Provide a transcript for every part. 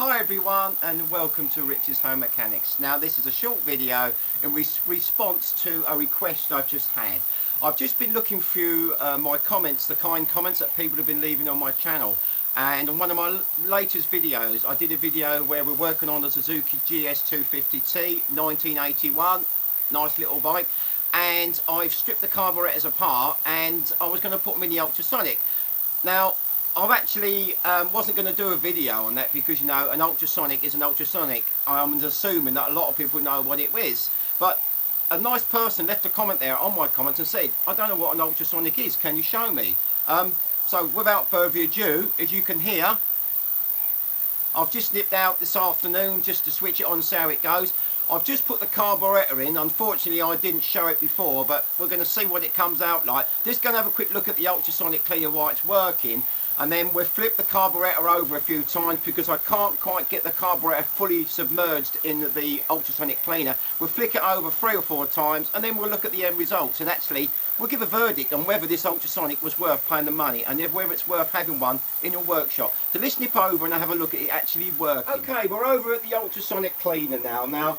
Hi everyone and welcome to Rich's Home Mechanics. Now this is a short video in response to a request I've just had. I've just been looking through my comments, the kind comments that people have been leaving on my channel, and on one of my latest videos I did a video where we're working on the Suzuki GS250T 1981, nice little bike, and I've stripped the carburetors apart and I was going to put them in the ultrasonic. Now I actually wasn't going to do a video on that because, you know, an ultrasonic is an ultrasonic. I'm assuming that a lot of people know what it is. But a nice person left a comment there on my comments and said, I don't know what an ultrasonic is, can you show me? So without further ado, as you can hear, I've just nipped out this afternoon just to switch it on and see how it goes. I've just put the carburetor in. Unfortunately I didn't show it before, but we're going to see what it comes out like. Just going to have a quick look at the ultrasonic cleaner while it's working, and then we'll flip the carburetor over a few times because I can't quite get the carburetor fully submerged in the ultrasonic cleaner. We'll flick it over 3 or 4 times and then we'll look at the end results, and actually we'll give a verdict on whether this ultrasonic was worth paying the money and whether it's worth having one in your workshop. So let's nip over and have a look at it actually working. Okay, we're over at the ultrasonic cleaner now.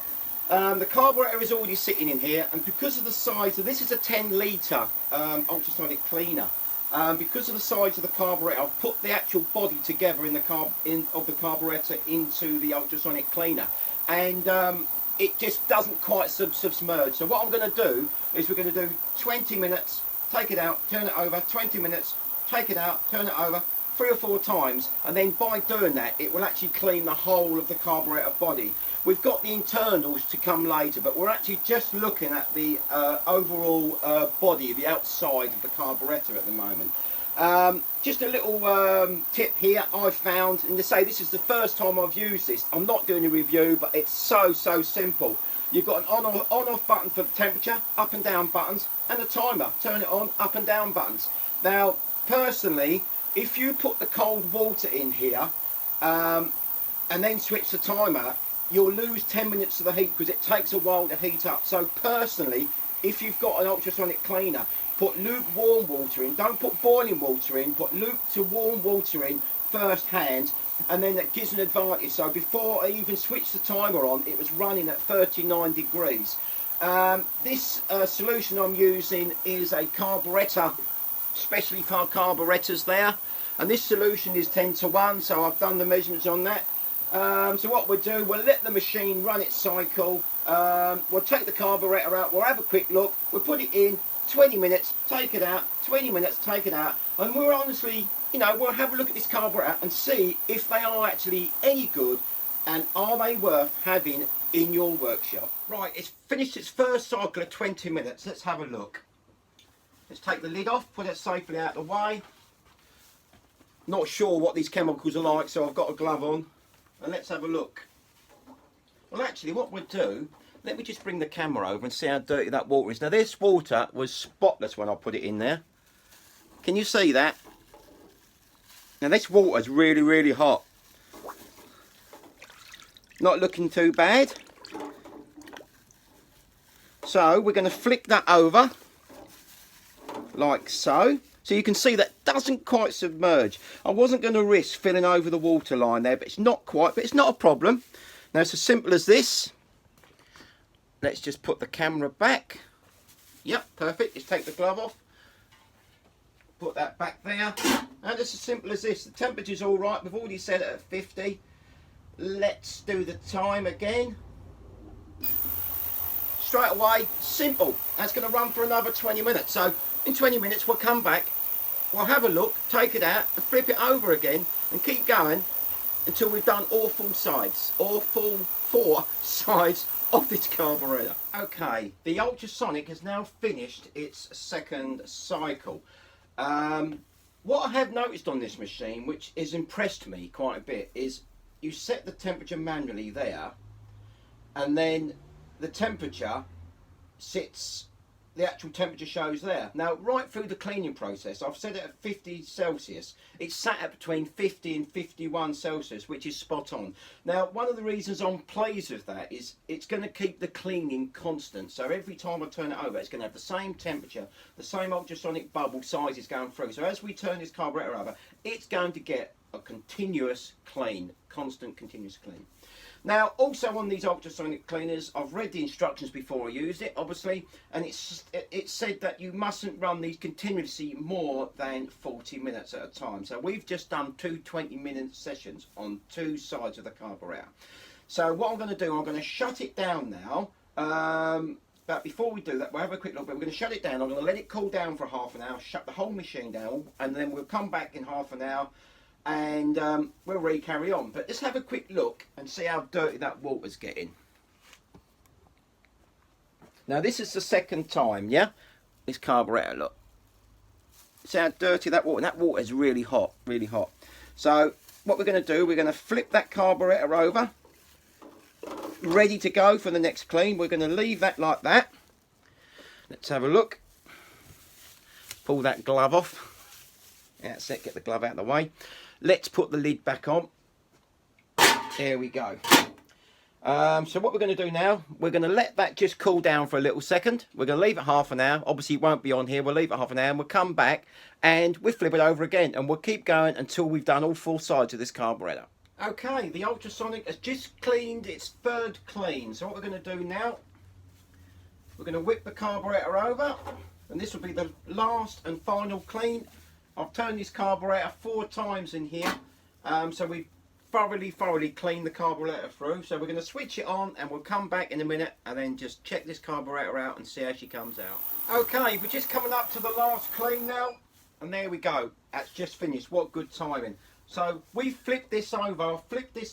The carburetor is already sitting in here, and because of the size of this, is a 10 litre ultrasonic cleaner. Because of the size of the carburetor, I've put the actual body together of the carburetor into the ultrasonic cleaner, and it just doesn't quite submerge. So what I'm going to do is we're going to do 20 minutes, take it out, turn it over, 20 minutes, take it out, turn it over 3 or 4 times, and then by doing that it will actually clean the whole of the carburetor body. We've got the internals to come later, but we're actually just looking at the overall body, the outside of the carburetor at the moment. Just a little tip here I found, and to say this is the first time I've used this. I'm not doing a review, but it's so simple. You've got an on-off button for the temperature, up and down buttons, and a timer, turn it on, up and down buttons. Now personally, if you put the cold water in here and then switch the timer, you'll lose 10 minutes of the heat because it takes a while to heat up. So personally, if you've got an ultrasonic cleaner, put lukewarm water in. Don't put boiling water in, put lukewarm water in first hand, and then that gives an advantage. So before I even switched the timer on, it was running at 39 degrees. This solution I'm using is a carburetor, especially for carburetors there, and this solution is 10:1, so I've done the measurements on that. So what we'll do, we'll let the machine run its cycle, we'll take the carburetor out, we'll have a quick look, we'll put it in, 20 minutes, take it out, 20 minutes, take it out, and we'll honestly, you know, we'll have a look at this carburetor and see if they are actually any good and are they worth having in your workshop. Right, it's finished its first cycle of 20 minutes, let's have a look. Let's take the lid off, put it safely out of the way. Not sure what these chemicals are like, so I've got a glove on. And let's have a look. Well, actually what we'll do, let me just bring the camera over and see how dirty that water is. Now this water was spotless when I put it in there. Can you see that? Now this water is really hot. Not looking too bad. So we're going to flick that over like so. So you can see that doesn't quite submerge. I wasn't going to risk filling over the water line there, but it's not quite, but it's not a problem. Now it's as simple as this. Let's just put the camera back. Yep, perfect. Just take the glove off. Put that back there. And it's as simple as this. The temperature's all right. We've already set it at 50. Let's do the time again. Straight away, simple. That's going to run for another 20 minutes. So in 20 minutes we'll come back, we'll have a look, take it out and flip it over again and keep going until we've done all 4 sides of this carburetor. Okay, the ultrasonic has now finished its second cycle. What I have noticed on this machine, which has impressed me quite a bit, is you set the temperature manually there, and then the temperature sits, the actual temperature shows there. Now right through the cleaning process I've set it at 50 Celsius. It's sat at between 50 and 51 Celsius, which is spot on. Now one of the reasons I'm pleased with that is it's going to keep the cleaning constant. So every time I turn it over it's going to have the same temperature, the same ultrasonic bubble sizes going through. So as we turn this carburetor over, it's going to get a continuous clean, constant continuous clean. Now, also on these ultrasonic cleaners, I've read the instructions before I used it, obviously, and it said that you mustn't run these continuously more than 40 minutes at a time. So we've just done two 20-minute sessions on two sides of the carburetor. So what I'm going to do, I'm going to shut it down now. But before we do that, we'll have a quick look. But we're going to shut it down. I'm going to let it cool down for half an hour, shut the whole machine down, and then we'll come back in half an hour and we'll carry on. But let's have a quick look and see how dirty that water's getting. Now this is the second time, yeah? This carburetor, look. See how dirty that water, and that water is really hot, really hot. So what we're going to do, we're going to flip that carburetor over, ready to go for the next clean. We're going to leave that like that. Let's have a look. Pull that glove off. That's it, get the glove out of the way. Let's put the lid back on. There we go. So what we're going to do now, we're going to let that just cool down for a little second. We're going to leave it half an hour. Obviously it won't be on here. We'll leave it half an hour and we'll come back and we'll flip it over again, and we'll keep going until we've done all four sides of this carburetor. Okay, the ultrasonic has just cleaned its third clean. So what we're going to do now, we're going to whip the carburetor over, and this will be the last and final clean. I've turned this carburetor 4 times in here, so we've thoroughly cleaned the carburetor through. So we're going to switch it on and we'll come back in a minute and then just check this carburetor out and see how she comes out. Okay, we're just coming up to the last clean now, and there we go. That's just finished. What good timing. So we flipped this over,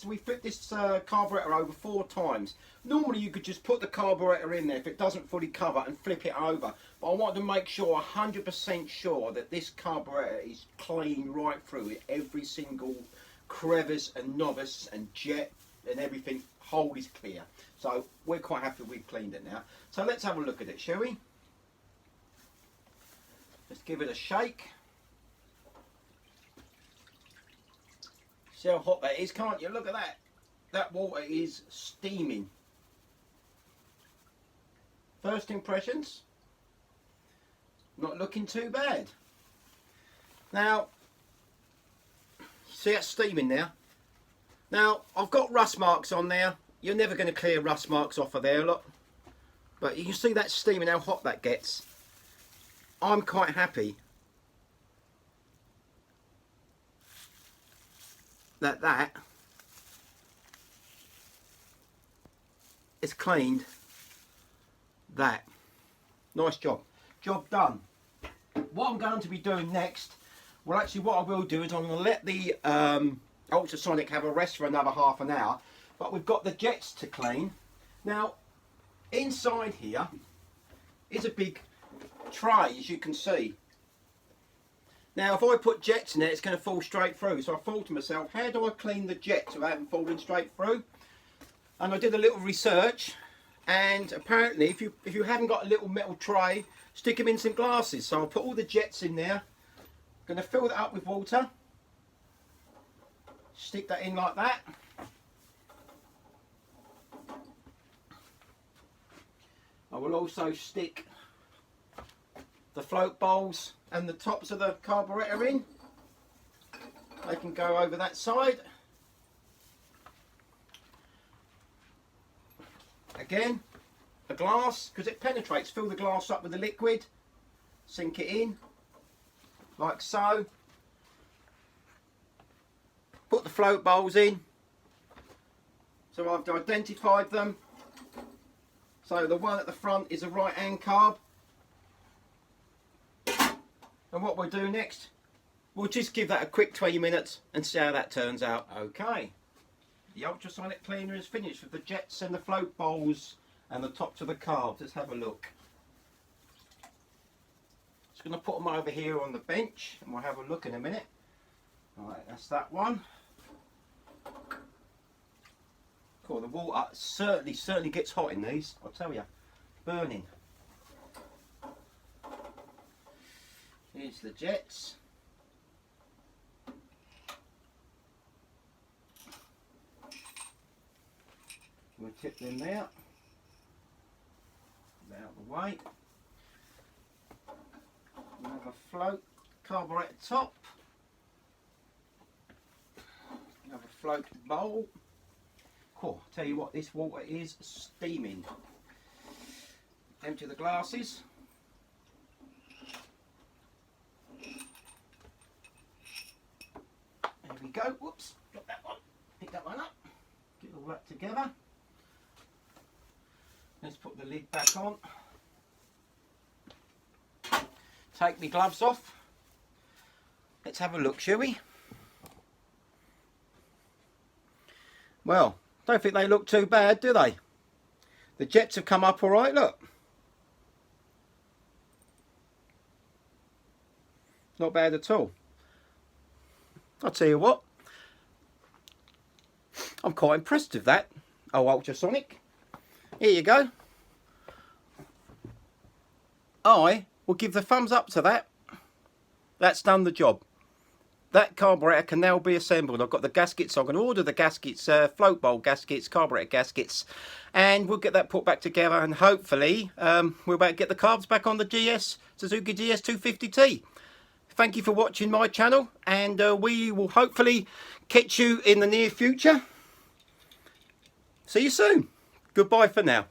we flipped this carburetor over 4 times. Normally you could just put the carburetor in there if it doesn't fully cover and flip it over. But I want to make sure, 100% sure, that this carburetor is clean right through it. Every single crevice and novice and jet and everything, hole is clear. So we're quite happy we've cleaned it now. So let's have a look at it, shall we? Let's give it a shake. See how hot that is, can't you? Look at that. That water is steaming. First impressions, not looking too bad. Now, see that's steaming now. Now, I've got rust marks on there. You're never going to clear rust marks off of there, look. But you can see that steaming, how hot that gets. I'm quite happy that is cleaned that. Nice job. Job done. What I'm going to be doing next, well actually what I will do is I'm going to let the ultrasonic have a rest for another half an hour, but we've got the jets to clean. Now inside here is a big tray, as you can see. Now if I put jets in it, it's going to fall straight through. So I thought to myself, how do I clean the jets without them falling straight through? And I did a little research, and apparently if you haven't got a little metal tray, stick them in some glasses. So I'll put all the jets in there. I'm going to fill that up with water. Stick that in like that. I will also stick the float bowls and the tops of the carburetor in. They can go over that side. Again, a glass, because it penetrates. Fill the glass up with the liquid, sink it in like so. Put the float bowls in. So I've identified them. So the one at the front is a right hand carb. And what we'll do next, we'll just give that a quick 20 minutes and see how that turns out. Okay, the ultrasonic cleaner is finished with the jets and the float bowls and the tops of the carbs. Let's have a look. Just going to put them over here on the bench and we'll have a look in a minute. Alright, that's that one. Cool, the water certainly gets hot in these, I'll tell you. Burning. Here's the jets. We'll tip them out. Out of the way. We'll have a float carburetor top. float bowl. Cool, tell you what, this water is steaming. Empty the glasses. There we go. Whoops, got that one. Pick that one up. Get all that together. Let's put the lid back on. Take my gloves off. Let's have a look, shall we? Well, don't think they look too bad, do they? The jets have come up all right, look. Not bad at all. I'll tell you what, I'm quite impressed with that. Oh, Ultrasonic. Here you go. I will give the thumbs up to that. That's done the job. That carburetor can now be assembled. I've got the gaskets. I'm going to order the gaskets, float bowl gaskets, carburetor gaskets, and we'll get that put back together, and hopefully we'll get the carbs back on the Suzuki GS 250T. Thank you for watching my channel, and we will hopefully catch you in the near future. See you soon. Goodbye for now.